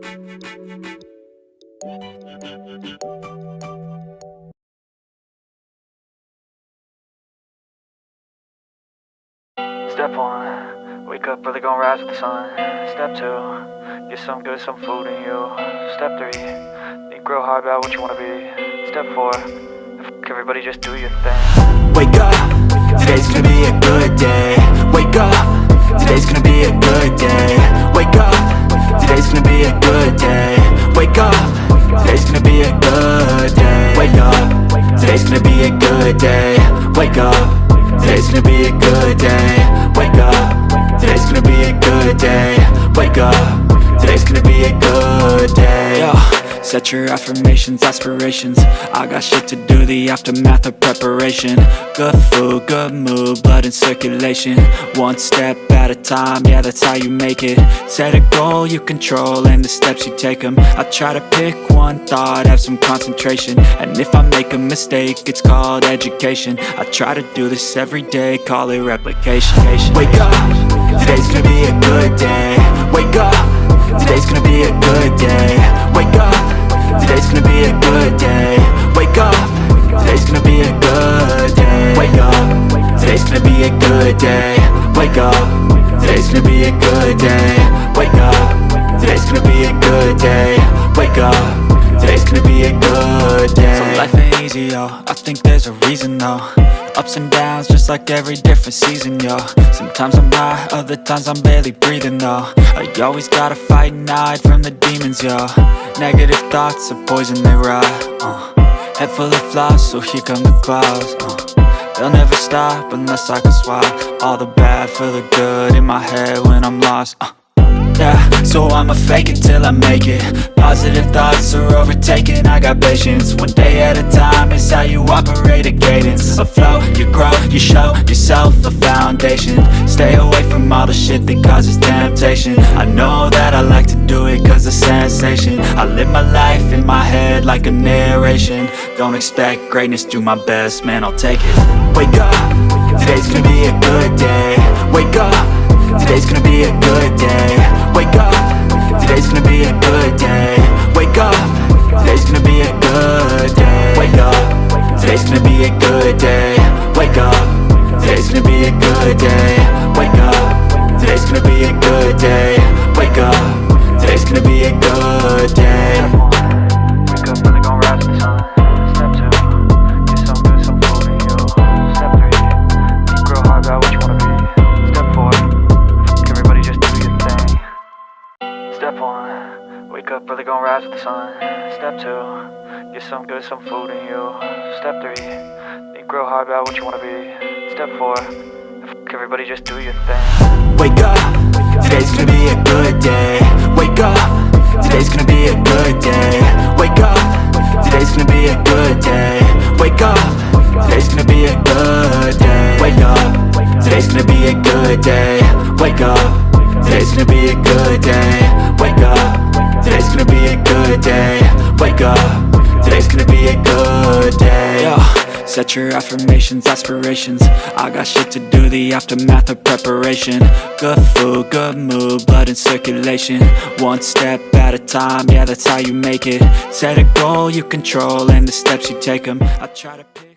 Step 1, wake up early, gonna rise with the sun. Step 2, get some good, some food in you. Step 3, think real hard about what you wanna be. Step 4, fuck everybody, just do your thing. Wake up, today's gonna be a good day. Wake up, today's gonna be a good day. Wake up, today's gonna be a good day. Wake up, today's gonna be a good day. Wake up, today's gonna be a good day. Wake up, today's gonna be a good day. Wake up, today's gonna be a good day. Wake up, today's gonna be a good day. Yo, set your affirmations, aspirations. I got shit to do, the aftermath of preparation. Good food, good mood, blood in circulation. One step at a time, yeah, that's how you make it. Set a goal you control and the steps you take them. I try to pick one thought, have some concentration. And if I make a mistake, it's called education. I try to do this every day, call it replication. Wake up, today's gonna be a good day. Wake up, today's gonna be a good day. Wake up, today's gonna be a good day. Wake up, today's gonna be a good day. Wake up, today's gonna be a good day. Wake up, today's gonna be a good day. Wake up, today's gonna be a good day. Wake up, today's gonna be a good day. So life ain't easy, yo, I think there's a reason though. Ups and downs, just like every different season, yo. Sometimes I'm high, other times I'm barely breathing, though. I always gotta fight and hide from the demons, yo. Negative thoughts are poison, they rot. Head full of flies, so here come the clouds. They'll never stop unless I can swap all the bad for the good in my head when I'm lost. Yeah, so I'ma fake it till I make it. Positive thoughts are overtaken, I got patience. One day at a time is how you operate a cadence. A flow, you grow, you show yourself a foundation. Stay away from all the shit that causes temptation. I know that I like to do it cause it's sensation. I live my life in my head like a narration. Don't expect greatness, do my best, man, I'll take it. Wake up, today's gonna be a good day. Wake up, today's gonna be a good day. Wake up, today's gonna be a good day. Wake up, today's gonna be a good day. Wake up, today's gonna be a good day. Wake up, today's gonna be a good day. Wake up, today's gonna be a good day. Wake up, today's gonna be a good day. Wake up early, gonna rise with the sun. Step 2, get some good, some food in you. Step 3, think real hard about what you wanna be. Step 4, fuck everybody, just do your thing. Step 1, wake up early, gonna rise with the sun. Step 2, get some good, some food in you. Step 3, think real hard about what you wanna be. Step 4, fuck everybody, just do your thing. Wake up, today's gonna be a good day. Wake up, today's gonna be a good day. Wake up, today's gonna be a good day. Wake up, today's gonna be a good day. Wake up, today's gonna be a good day. Wake up, today's gonna be a good day. Wake up, today's gonna be a good day. Wake up, today's gonna be a good day. Yo, set your affirmations, aspirations. I got shit to do, the aftermath of preparation. Good food, good mood, blood in circulation. One step at a time, yeah, that's how you make it. Set a goal you control and the steps you take them. I try to pick